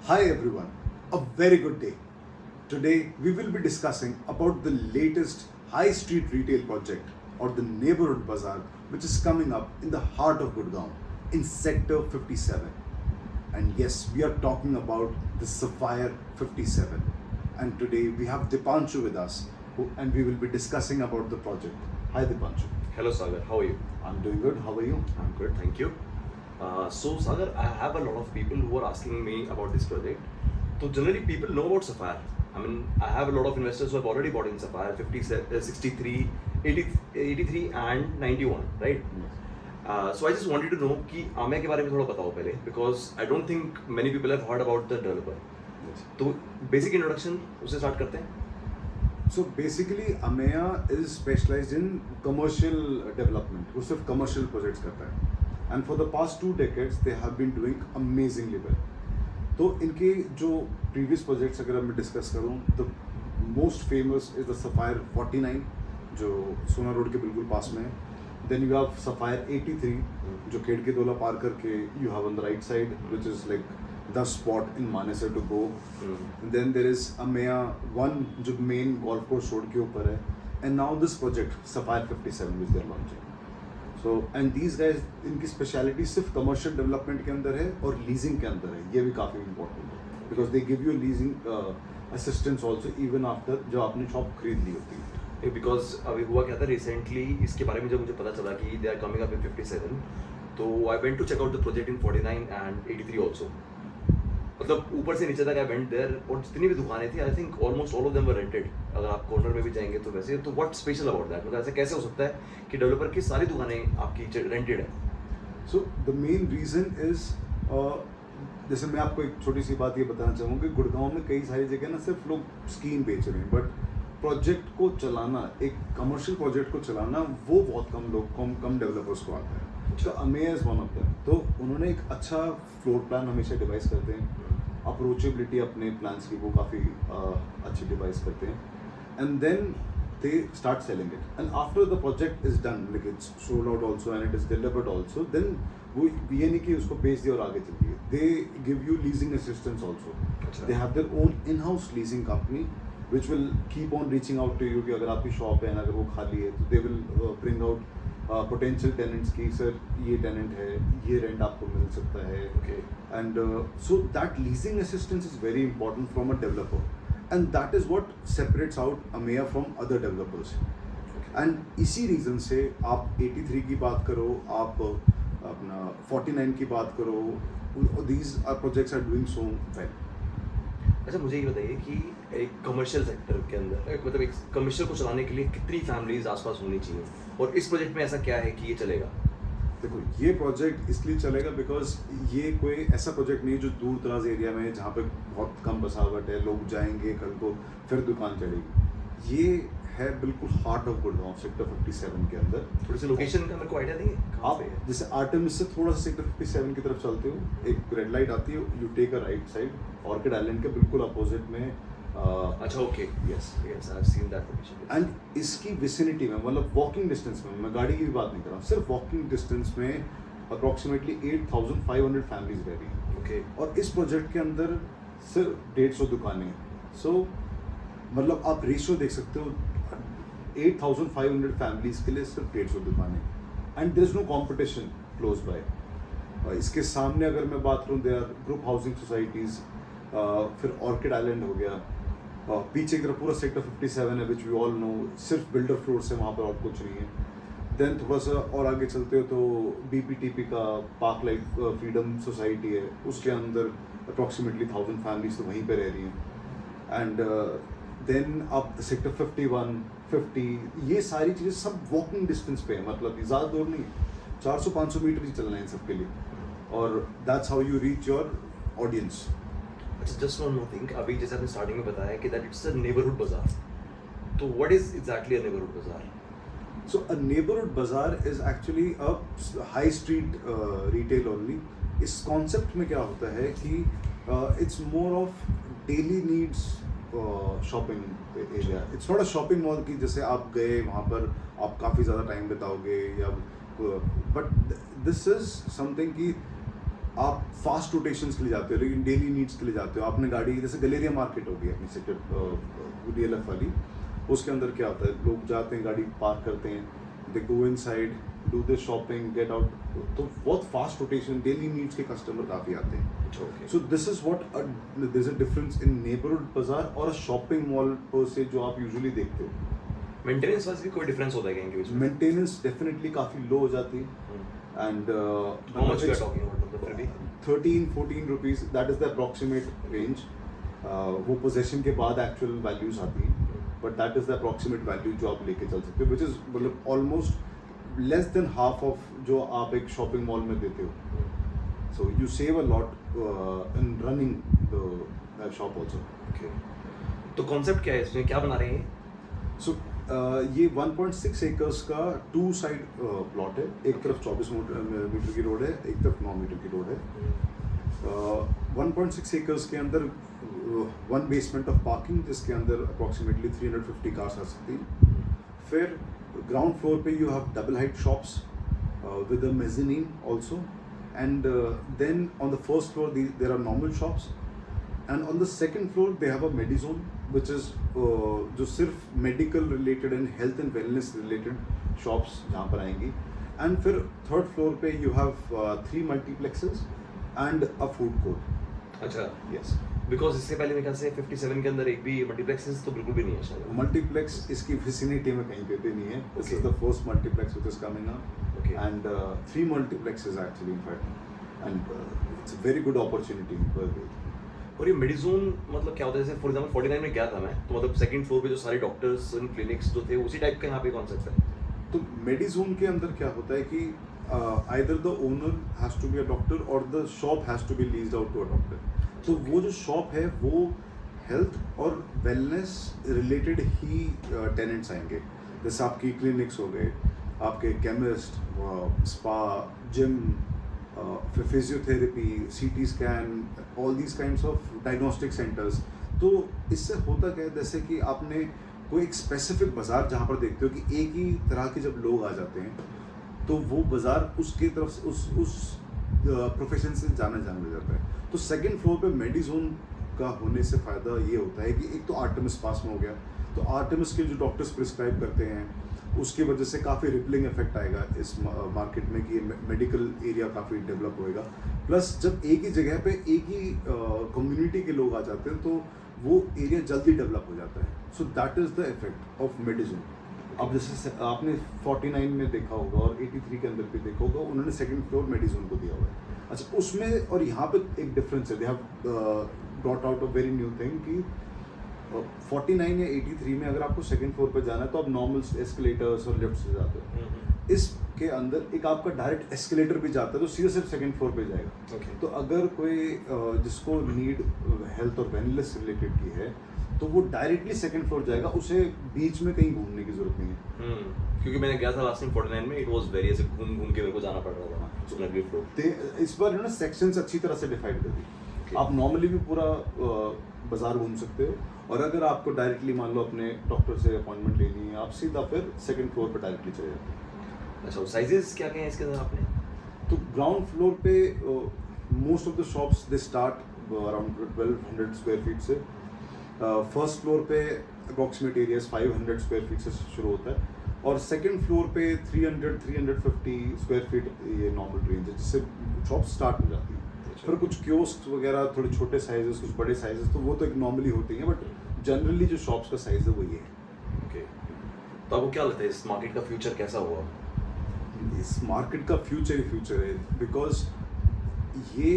Hi everyone, a very good day. Today we will be discussing about the latest high street retail project or the neighborhood bazaar which is coming up in the heart of Gurgaon in sector 57. And yes, we are talking about the Sapphire 57. And today we have Dipanshu with us and we will be discussing about the project. Hi Dipanshu. Hello Sagar, how are you? I'm doing good. How are you? I'm good, thank you. So Sagar, I have a lot of people who are asking me about this project. So generally people know about Sapphire. I mean, I have a lot of investors who have already bought in Sapphire 63, 80, 83 and 91, right? So I just wanted to know कि आमिया के बारे में थोड़ा बताओ पहले because I don't think many people have heard about the developer. Yes. तो basic introduction उससे start करते हैं. So basically, Ameya is specialized in commercial development. वो सिर्फ commercial projects करता है. And for the past 2 decades, they have been doing amazingly well. तो इनके जो previous projects अगर मैं discuss करूँ, the most famous is the Sapphire 49, जो सोना रोड के बिल्कुल पास में है. Then you have Sapphire 83, जो खेड़ दोला पार करके you have on the right side, which is like the spot in Manesar to go. And then there is Ameya 1, जो main golf course road के ऊपर है. And now this project, Sapphire 57, which they are launching. So, and these guys, इनकी speciality सिर्फ commercial development के अंदर है और leasing के अंदर है. ये भी काफ़ी important है. Because they give you leasing assistance also even after जो आपने shop खरीद ली होती है. बिकॉज अभी हुआ क्या था रिसेंटली इसके बारे में जब मुझे पता चला कि they are coming up in 57 तो I went to check out the project in 49 and 83 also मतलब ऊपर से नीचे तक आई वेंट देयर और जितनी भी दुकानें थी I think almost all of them were rented अगर आप कॉर्नर में भी जाएंगे तो वैसे तो व्हाट स्पेशल अबाउट दैट मतलब ऐसा कैसे हो सकता है कि डेवलपर की सारी दुकानें आपकी रेंटेड है. So the main reason is जैसे मैं आपको एक छोटी सी बात ये बताना चाहूँगा कि गुड़गांव में कई सारी जगह ना सिर्फ लोग स्कीम बेच रहे हैं बट प्रोजेक्ट को चलाना एक कमर्शियल प्रोजेक्ट को चलाना वो बहुत कम लोग कम डेवलपर्स को आता है. तो Ameya is one of them. तो उन्होंने एक अच्छा फ्लोर प्लान हमेशा डिवाइस करते हैं. अप्रोचेबिलिटी अपने प्लान्स की वो काफ़ी अच्छी डिवाइस करते हैं. And then they start selling it, and after the project is done, like it's sold out also and it is delivered also, then वो ये नहीं कि उसको बेच दिया और आगे चल दिए. They give you leasing assistance also. They have their own in-house leasing company which will keep on reaching out to you कि अगर आपकी शॉप है अगर वो खाली है तो they will bring out potential tenants की सर ये tenant है ये rent आपको मिल सकता है. Okay. And so that leasing assistance is very important from a developer. And that is what separates out Ameya from other developers. And इसी reason से आप 83 की बात करो आप अपना 49 की बात करो these are projects are doing so well. अच्छा मुझे ये बताइए कि एक कमर्शियल सेक्टर के अंदर मतलब एक कमर्शियल को चलाने के लिए कितनी फैमिलीज आसपास होनी चाहिए और इस प्रोजेक्ट में ऐसा क्या है कि ये चलेगा. देखो ये प्रोजेक्ट इसलिए चलेगा बिकॉज ये कोई ऐसा प्रोजेक्ट नहीं है जो दूर दराज एरिया में है जहाँ पे बहुत कम बसावट है लोग जाएंगे कल को फिर दुकान चलेगी. ये है बिल्कुल हार्ट ऑफ गुड़गांव सेक्टर 57 के अंदर. थोड़ी सी लोकेशन का मेरे को आइडिया देंगे आप जैसे आर्टेमिस से थोड़ा सा सेक्टर 57 की तरफ चलते हो एक रेड लाइट आती है you take a right side Orchid Island के बिल्कुल अपोजिट में. अच्छा okay yes yes I have seen that location. And इसकी विसिनिटी में मतलब वॉकिंग डिस्टेंस में मैं गाड़ी की भी बात नहीं कर रहा हूँ सिर्फ वॉकिंग डिस्टेंस में अप्रॉक्सीमेटली 8,500 फैमिलीज रह रही हैं. ओके. और इस प्रोजेक्ट के अंदर सिर्फ 150 दुकानें हैं. सो मतलब आप रेशियो देख सकते हो 8,500 फैमिलीज के लिए सिर्फ 150 दुकानें and there is no competition close by. इसके सामने अगर मैं बात करूँ they are group housing societies. फिर ऑर्किड आइलैंड हो गया. पीछे की तरफ पूरा सेक्टर 57 है विच वी ऑल नो सिर्फ बिल्डर फ्लोर से वहाँ पर और कुछ नहीं है. देन थोड़ा सा और आगे चलते हो तो BPTP का पार्क लाइफ फ्रीडम सोसाइटी है उसके अंदर अप्रॉक्सीमेटली 1,000 फैमिलीज तो वहीं पे रह रही हैं. एंड देन आप सेक्टर 51, 50 ये सारी चीज़ें सब वॉकिंग डिस्टेंस पे है मतलब ज़्यादा दूर नहीं 400-500 मीटर ही चलना है इन सब के लिए. और that's how you reach your audience. अच्छा जस्ट वन मोर थिंग अभी जैसे आपने स्टार्टिंग में बताया कि दैट इट्स अ नेबरहुड बाजार तो what is exactly a neighbourhood बाजार. So a neighborhood bazaar is actually a high street retail only. इस concept में क्या होता है कि it's more of daily needs shopping area. It's not a shopping mall कि जैसे आप गए वहाँ पर आप काफ़ी ज़्यादा टाइम बिताओगे या but this is something कि आप फास्ट रोटेशंस के लिए जाते हो लेकिन डेली नीड्स के लिए जाते हो। आपने गाड़ी जैसे गलेरिया मार्केट होगी अपनी सेक्टर DLF वाली, उसके अंदर क्या होता है, लोग जाते हैं, गाड़ी पार्क करते हैं, they go inside, do the shopping, get out. तो बहुत फास्ट रोटेशन, डेली नीड्स के कस्टमर काफ़ी आते हैं। Okay. So this is what there is a difference in neighbourhood बाजार और अ शॉपिंग मॉल पर से जो आप यूजुअली देखते हो। मेंटेनेंस वाइज भी कोई डिफरेंस होता है क्या इनके बीच में? मेंटेनेंस डेफिनेटली काफ़ी लो हो जाती है and How much we are talking about, मतलब फिर भी? 13-14 rupees, that is the approximate range. वो पोजेशन के बाद एक्चुअल वैल्यूज आती हैं, but that is the approximate value जो आप लेके चल सकते हो, विच इज मतलब almost less than half of जो आप एक शॉपिंग मॉल में देते हो। So you save a lot in running the shop also. Okay. तो कॉन्सेप्ट क्या है इसमें, क्या बना रहे हैं? सो ये 1.6 एकर्स का 2 साइड प्लॉट है। एक तरफ 24 मीटर की रोड है, एक तरफ 9 मीटर की रोड है। 1.6 एकर्स के अंदर 1 बेसमेंट ऑफ पार्किंग, जिसके अंदर अप्रॉक्सीमेटली 350 कार्स आ सकती हैं। फिर ग्राउंड फ्लोर पे you have double height shops with a mezzanine also, and then on the first floor there are normal shops, and on the second floor they have a medizone which is जो सिर्फ medical related and health and wellness related shops जहाँ पर आएंगी। And फिर third floor पे you have 3 multiplexes and a food court. अच्छा, yes. Because इससे पहले मेरे ख्याल से 57 के अंदर एक भी मल्टीप्लेक्सेस तो बिल्कुल भी नहीं है शायद। मल्टीप्लेक्स इसकी विसिनिटी में कहीं पे भी नहीं है। This Okay. Is the first multiplex which is coming up, Okay. And 3 multiplexes actually in fact, and it's a very good opportunity. और ये मेडिजोन मतलब क्या होता है? जैसे फॉर एग्जांपल 49 में गया था मैं, तो मतलब सेकंड फ्लोर पे जो सारे डॉक्टर्स एंड क्लिनिक्स जो थे उसी टाइप का यहाँ पे कॉन्सेप्ट है। तो मेडिजोन के अंदर क्या होता है कि either the owner has to be a doctor और the shop has to be leased out to a doctor. तो वो जो शॉप है वो हेल्थ और वेलनेस रिलेटेड ही टेनेंट्स आएंगे। जैसे आपकी क्लिनिक्स हो गए, आपके chemist, spa, gym, physiotherapy, CT scan, all these kinds of diagnostic centres. तो इससे होता क्या है, जैसे कि आपने कोई एक स्पेसिफिक बाज़ार जहाँ पर देखते हो कि एक ही तरह के जब लोग आ जाते हैं, तो वो बाज़ार उसकी तरफ से उस प्रोफेशन से जाना जाता है। तो सेकंड फ्लोर पे मेडिजोन का होने से फ़ायदा ये होता है कि एक तो आर्टेमिस पास में हो गया, तो आर्टेमिस के जो डॉक्टर्स प्रिस्क्राइब करते हैं उसकी वजह से काफ़ी रिपलिंग इफेक्ट आएगा इस मार्केट में कि मेडिकल एरिया काफ़ी डेवलप होएगा। प्लस जब एक ही जगह पे एक ही कम्युनिटी के लोग आ जाते हैं तो वो एरिया जल्दी डेवलप हो जाता है। So that is the effect of Medizone. अब जैसे आपने 49 में देखा होगा और 83 के अंदर भी देखा होगा, उन्होंने सेकंड फ्लोर मेडिजोन को दिया हुआ है। अच्छा, उसमें और यहाँ पे एक डिफरेंस है। They have brought out a very new thing कि 49 या 83 में अगर आपको सेकंड फ्लोर पे जाना है तो आप नॉर्मल एस्केलेटर्स और लिफ्ट से जाते हो। इसके अंदर एक आपका डायरेक्ट एस्केलेटर भी जाता है तो सीधे सिर्फ सेकंड फ्लोर पे जाएगा। Okay. तो अगर कोई जिसको नीड हेल्थ और वेलनेस रिलेटेड की है तो वो डायरेक्टली सेकंड फ्लोर जाएगा, उसे बीच में कहीं घूमने की जरूरत नहीं है। क्योंकि मैंने गया था लास्ट टाइम 49 में, इट वाज वेरी ऐसे घूम घूम के मेरे को जाना पड़ रहा था सुबह अगले फ्लोर। इस बार ना सेक्शंस अच्छी तरह से डिफाइड कर दी। Okay. आप नॉर्मली भी पूरा बाजार घूम सकते हो, और अगर आपको डायरेक्टली मान लो अपने डॉक्टर से अपॉइंटमेंट लेनी है, आप सीधा फिर सेकंड फ्लोर पर डायरेक्टली चले जाते हैं। अच्छा, साइजेस क्या क्या हैं इसके अंदर आपने? तो ग्राउंड फ्लोर पे most of the shops they start around 1200 square feet से। फर्स्ट फ्लोर पे अप्रॉक्सीमेट एरियाज 500 स्क्वायर फीट से शुरू होता है, और सेकंड फ्लोर पे 300-350 स्क्वायर फीट ये नॉर्मल रेंज है जिससे शॉप स्टार्ट हो जाती है। फिर कुछ कियोस्क वगैरह, थोड़े छोटे साइजेस, कुछ बड़े साइजेस, तो वो तो एक नॉर्मली होती हैं, बट जनरली जो शॉप्स का साइज है वो ये है। ओके, तो आपको क्या लगता है इस मार्केट का फ्यूचर कैसा हुआ? इस मार्केट का फ्यूचर ही फ्यूचर है, बिकॉज ये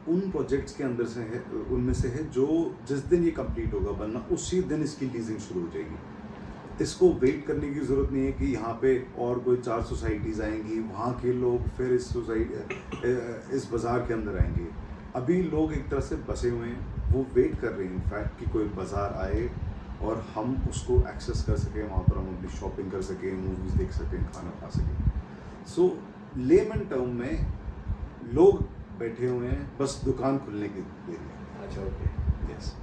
उन प्रोजेक्ट्स के अंदर से है, उनमें से है जो जिस दिन ये कंप्लीट होगा बनना उसी दिन इसकी लीजिंग शुरू हो जाएगी। इसको वेट करने की ज़रूरत नहीं है कि यहाँ पे और कोई 4 सोसाइटीज़ आएंगी, वहाँ के लोग फिर इस बाज़ार के अंदर आएंगे। अभी लोग एक तरह से बसे हुए हैं, वो वेट कर रहे हैं इनफैक्ट कि कोई बाज़ार आए और हम उसको एक्सेस कर सकें, वहाँ पर हम अपनी शॉपिंग कर सकें, मूवीज़ देख सकें, खाना खा सकें। सो लेमन टर्म में लोग बैठे हुए हैं बस दुकान खुलने की देर में। अच्छा, okay, yes.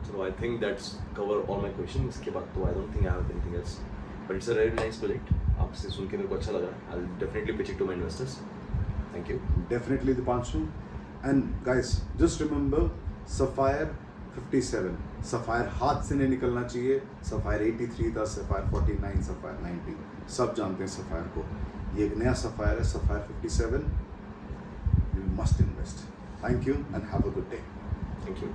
So I think that's cover all my questions. इसके बाद तो I don't think I have anything else. But it's a very nice project. आपसे सुन के मेरे को अच्छा लगा। I'll definitely pitch it to my investors. Thank you. Definitely, Dipanshu. And guys just remember sapphire 57, sapphire हाथ से नहीं निकलना चाहिए. सफायर 83 था, सफायर 49, सफायर 90, सब जानते हैं सफायर को. ये एक नया सफायर है, sapphire 57. You must invest. Thank you and have a good day. Thank you.